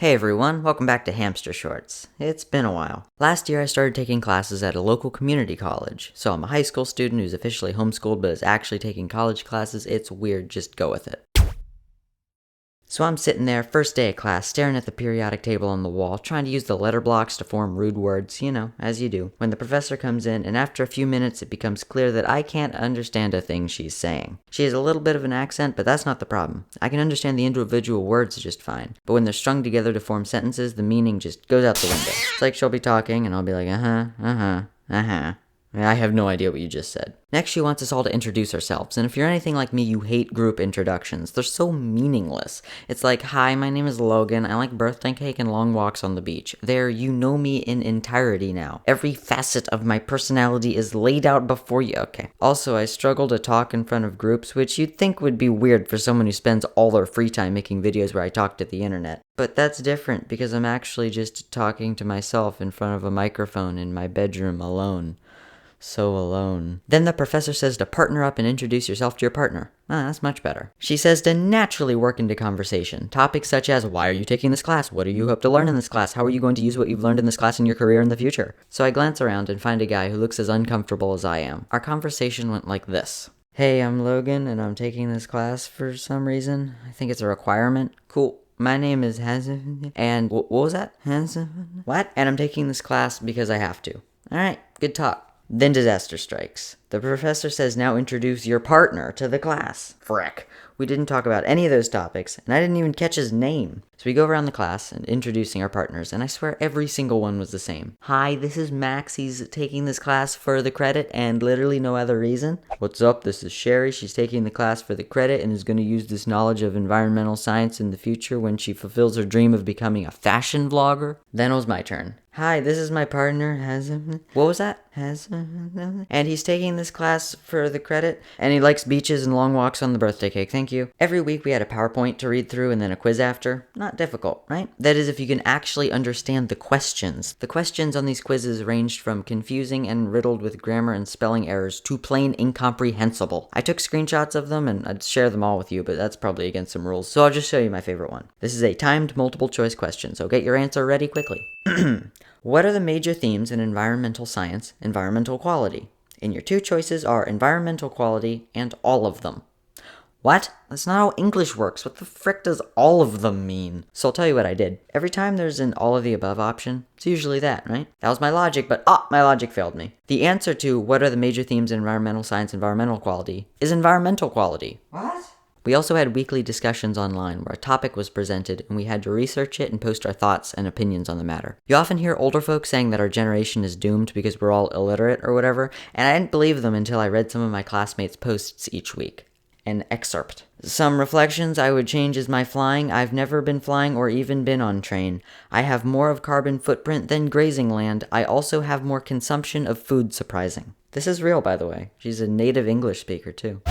Hey everyone, welcome back to Hamster Shorts. It's been a while. Last year I started taking classes at a local community college. So I'm a high school student who's officially homeschooled but is actually taking college classes. It's weird, just go with it. So I'm sitting there, first day of class, staring at the periodic table on the wall, trying to use the letter blocks to form rude words, as you do. When the professor comes in, and after a few minutes it becomes clear that I can't understand a thing she's saying. She has a little bit of an accent, but that's not the problem. I can understand the individual words just fine. But when they're strung together to form sentences, the meaning just goes out the window. It's like she'll be talking, and I'll be like, I have no idea what you just said. Next, she wants us all to introduce ourselves, and if you're anything like me, you hate group introductions. They're so meaningless. It's like, hi, my name is Logan, I like birthday cake and long walks on the beach. There, you know me in entirety now. Every facet of my personality is laid out before you. Okay. Also, I struggle to talk in front of groups, which you'd think would be weird for someone who spends all their free time making videos where I talk to the internet. But that's different, because I'm actually just talking to myself in front of a microphone in my bedroom alone. So alone. Then the professor says to partner up and introduce yourself to your partner. That's much better. She says to naturally work into conversation. Topics such as, why are you taking this class? What do you hope to learn in this class? How are you going to use what you've learned in this class in your career in the future? So I glance around and find a guy who looks as uncomfortable as I am. Our conversation went like this. Hey, I'm Logan and I'm taking this class for some reason. I think it's a requirement. Cool. My name is Hazan. And what was that? Hazan? What? And I'm taking this class because I have to. Alright, good talk. Then disaster strikes. The professor says now introduce your partner to the class. Frick. We didn't talk about any of those topics, and I didn't even catch his name. So we go around the class and introducing our partners, and I swear every single one was the same. Hi, this is Max. He's taking this class for the credit and literally no other reason. What's up? This is Sherry. She's taking the class for the credit and is going to use this knowledge of environmental science in the future when she fulfills her dream of becoming a fashion vlogger. Then it was my turn. Hi, this is my partner, Hazan. What was that? Hazan. And he's taking this class for the credit, and he likes beaches and long walks on the birthday cake. Thank you. Every week we had a PowerPoint to read through and then a quiz after. Not difficult, right? That is if you can actually understand the questions. The questions on these quizzes ranged from confusing and riddled with grammar and spelling errors to plain incomprehensible. I took screenshots of them and I'd share them all with you, but that's probably against some rules, so I'll just show you my favorite one. This is a timed multiple choice question, so get your answer ready quickly. What are the major themes in environmental science, environmental quality? And your two choices are environmental quality and all of them. What? That's not how English works. What the frick does all of them mean? So I'll tell you what I did. Every time there's an all of the above option, it's usually that, right? That was my logic, but my logic failed me. The answer to what are the major themes in environmental science, environmental quality is environmental quality. What? We also had weekly discussions online where a topic was presented and we had to research it and post our thoughts and opinions on the matter. You often hear older folks saying that our generation is doomed because we're all illiterate or whatever, and I didn't believe them until I read some of my classmates' posts each week. An excerpt. Some reflections I would change is my flying. I've never been flying or even been on train. I have more of carbon footprint than grazing land. I also have more consumption of food, surprising. This is real, by the way. She's a native English speaker, too.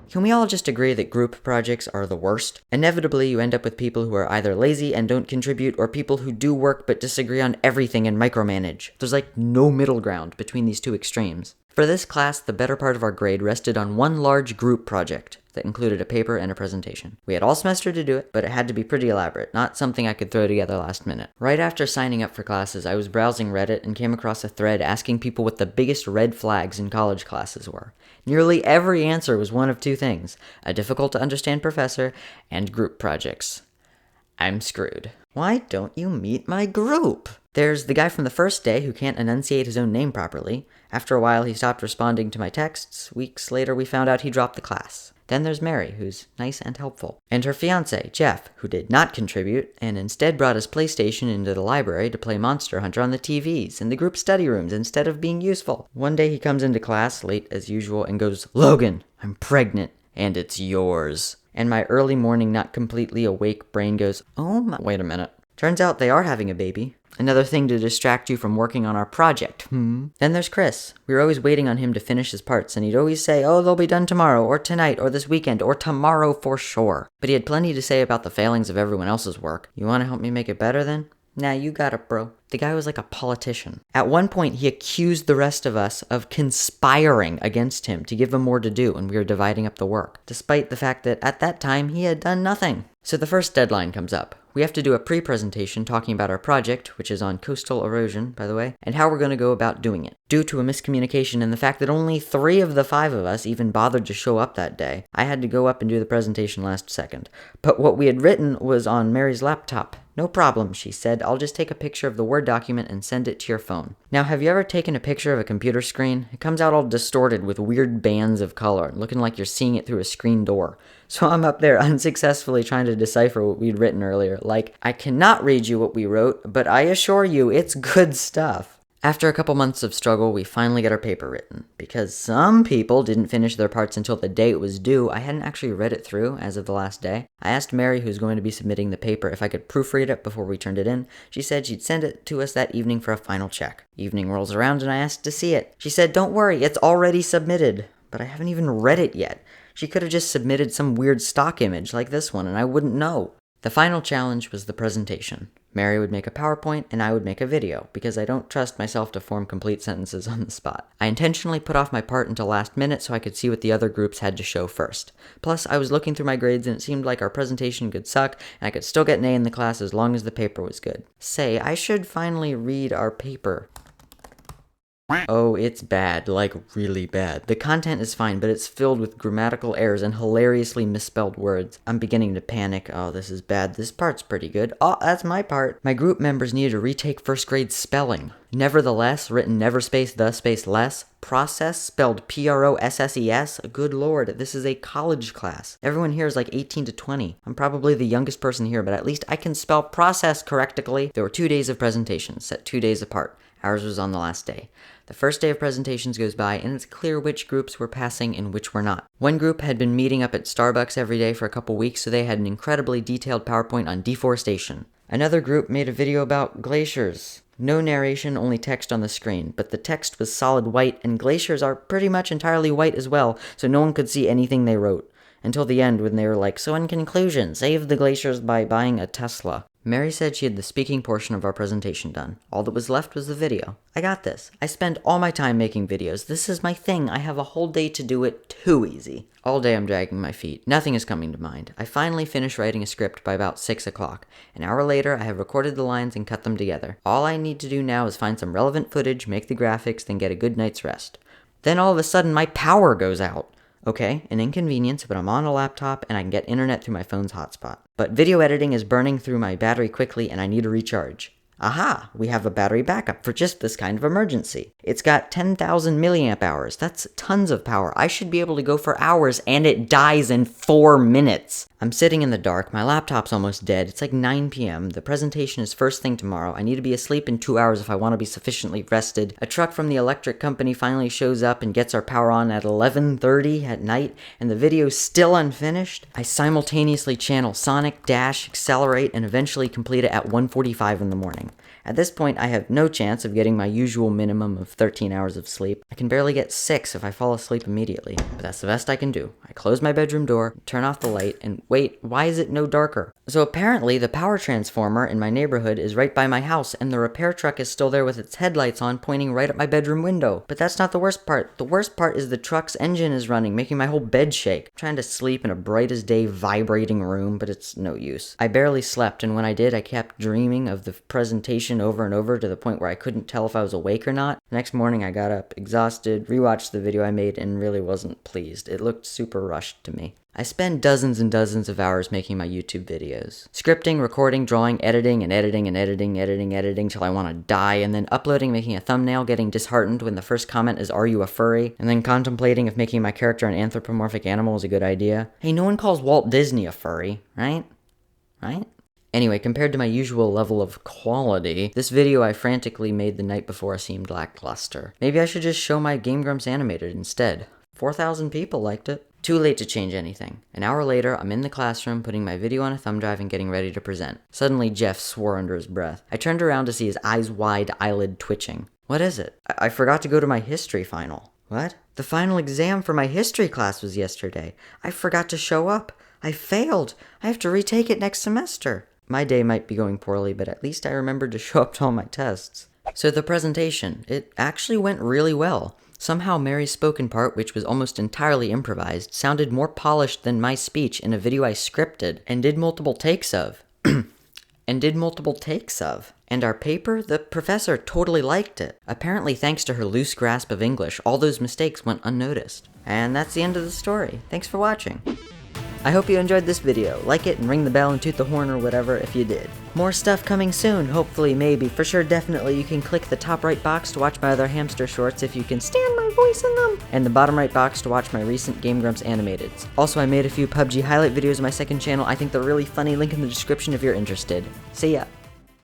Can we all just agree that group projects are the worst? Inevitably, you end up with people who are either lazy and don't contribute, or people who do work but disagree on everything and micromanage. There's like no middle ground between these two extremes. For this class, the better part of our grade rested on one large group project that included a paper and a presentation. We had all semester to do it, but it had to be pretty elaborate, not something I could throw together last minute. Right after signing up for classes, I was browsing Reddit and came across a thread asking people what the biggest red flags in college classes were. Nearly every answer was one of two things: a difficult to understand professor and group projects. I'm screwed. Why don't you meet my group? There's the guy from the first day who can't enunciate his own name properly. After a while, he stopped responding to my texts. Weeks later, we found out he dropped the class. Then there's Mary, who's nice and helpful. And her fiancé, Jeff, who did not contribute, and instead brought his PlayStation into the library to play Monster Hunter on the TVs in the group study rooms instead of being useful. One day he comes into class, late as usual, and goes, "Logan, I'm pregnant, and it's yours." And my early morning, not completely awake brain goes, oh my, wait a minute. Turns out they are having a baby. Another thing to distract you from working on our project. Then there's Chris. We were always waiting on him to finish his parts, and he'd always say, oh, they'll be done tomorrow, or tonight, or this weekend, or tomorrow for sure. But he had plenty to say about the failings of everyone else's work. You want to help me make it better then? Nah, you got it, bro. The guy was like a politician. At one point, he accused the rest of us of conspiring against him to give him more to do, and we were dividing up the work, despite the fact that at that time he had done nothing. So the first deadline comes up. We have to do a pre-presentation talking about our project, which is on coastal erosion, by the way, and how we're going to go about doing it. Due to a miscommunication and the fact that only 3 of the 5 of us even bothered to show up that day, I had to go up and do the presentation last second. But what we had written was on Mary's laptop. No problem, she said. I'll just take a picture of the Word document and send it to your phone. Now, have you ever taken a picture of a computer screen? It comes out all distorted with weird bands of color, looking like you're seeing it through a screen door. So I'm up there unsuccessfully trying to decipher what we'd written earlier. Like, I cannot read you what we wrote, but I assure you it's good stuff. After a couple months of struggle, we finally get our paper written. Because some people didn't finish their parts until the day it was due, I hadn't actually read it through as of the last day. I asked Mary, who's going to be submitting the paper, if I could proofread it before we turned it in. She said she'd send it to us that evening for a final check. Evening rolls around and I asked to see it. She said, "Don't worry, it's already submitted." But I haven't even read it yet. She could have just submitted some weird stock image like this one and I wouldn't know. The final challenge was the presentation. Mary would make a PowerPoint and I would make a video, because I don't trust myself to form complete sentences on the spot. I intentionally put off my part until last minute so I could see what the other groups had to show first. Plus, I was looking through my grades and it seemed like our presentation could suck and I could still get an A in the class as long as the paper was good. Say, I should finally read our paper. Oh, it's bad, like really bad. The content is fine, but it's filled with grammatical errors and hilariously misspelled words. I'm beginning to panic. Oh, this is bad. This part's pretty good. Oh, that's my part. My group members needed to retake first grade spelling. Nevertheless, written never space the space less. Process, spelled P-R-O-S-S-E-S. Good lord, this is a college class. Everyone here is like 18 to 20. I'm probably the youngest person here, but at least I can spell process correctly. There were 2 days of presentations, set 2 days apart. Ours was on the last day. The first day of presentations goes by, and it's clear which groups were passing and which were not. One group had been meeting up at Starbucks every day for a couple weeks, so they had an incredibly detailed PowerPoint on deforestation. Another group made a video about glaciers. No narration, only text on the screen, but the text was solid white, and glaciers are pretty much entirely white as well, so no one could see anything they wrote. Until the end, when they were like, "So in conclusion, save the glaciers by buying a Tesla." Mary said she had the speaking portion of our presentation done. All that was left was the video. I got this. I spend all my time making videos. This is my thing. I have a whole day to do it. Too easy. All day I'm dragging my feet. Nothing is coming to mind. I finally finish writing a script by about 6 o'clock. An hour later, I have recorded the lines and cut them together. All I need to do now is find some relevant footage, make the graphics, then get a good night's rest. Then all of a sudden, my power goes out. Okay, an inconvenience, but I'm on a laptop and I can get internet through my phone's hotspot. But video editing is burning through my battery quickly and I need a recharge. Aha, we have a battery backup for just this kind of emergency. It's got 10,000 milliamp hours. That's tons of power. I should be able to go for hours and it dies in 4 minutes. I'm sitting in the dark. My laptop's almost dead. It's like 9 p.m. The presentation is first thing tomorrow. I need to be asleep in 2 hours if I want to be sufficiently rested. A truck from the electric company finally shows up and gets our power on at 11:30 at night, and the video's still unfinished. I simultaneously channel Sonic, dash, accelerate, and eventually complete it at 1:45 in the morning. At this point, I have no chance of getting my usual minimum of 13 hours of sleep. I can barely get 6 if I fall asleep immediately, but that's the best I can do. I close my bedroom door, turn off the light, and wait, why is it no darker? So apparently, the power transformer in my neighborhood is right by my house, and the repair truck is still there with its headlights on, pointing right at my bedroom window. But that's not the worst part. The worst part is the truck's engine is running, making my whole bed shake. I'm trying to sleep in a bright as day vibrating room, but it's no use. I barely slept, and when I did, I kept dreaming of the presentation over and over to the point where I couldn't tell if I was awake or not. The next morning I got up, exhausted, rewatched the video I made, and really wasn't pleased. It looked super rushed to me. I spend dozens and dozens of hours making my YouTube videos. Scripting, recording, drawing, editing, and editing till I want to die, and then uploading, making a thumbnail, getting disheartened when the first comment is, "Are you a furry?" And then contemplating if making my character an anthropomorphic animal is a good idea. Hey, no one calls Walt Disney a furry, right? Right? Anyway, compared to my usual level of quality, this video I frantically made the night before seemed lackluster. Maybe I should just show my Game Grumps animated instead. 4,000 people liked it. Too late to change anything. An hour later, I'm in the classroom putting my video on a thumb drive and getting ready to present. Suddenly, Jeff swore under his breath. I turned around to see his eyes wide, eyelid twitching. What is it? I forgot to go to my history final. What? The final exam for my history class was yesterday. I forgot to show up. I failed. I have to retake it next semester. My day might be going poorly, but at least I remembered to show up to all my tests. So the presentation, it actually went really well. Somehow Mary's spoken part, which was almost entirely improvised, sounded more polished than my speech in a video I scripted and did multiple takes of. And our paper, the professor totally liked it. Apparently, thanks to her loose grasp of English, all those mistakes went unnoticed. And that's the end of the story. Thanks for watching. I hope you enjoyed this video. Like it and ring the bell and toot the horn or whatever if you did. More stuff coming soon, hopefully, maybe. For sure, definitely, you can click the top right box to watch my other hamster shorts if you can stand my voice in them. And the bottom right box to watch my recent Game Grumps animateds. Also, I made a few PUBG highlight videos on my second channel. I think they're really funny. Link in the description if you're interested. See ya.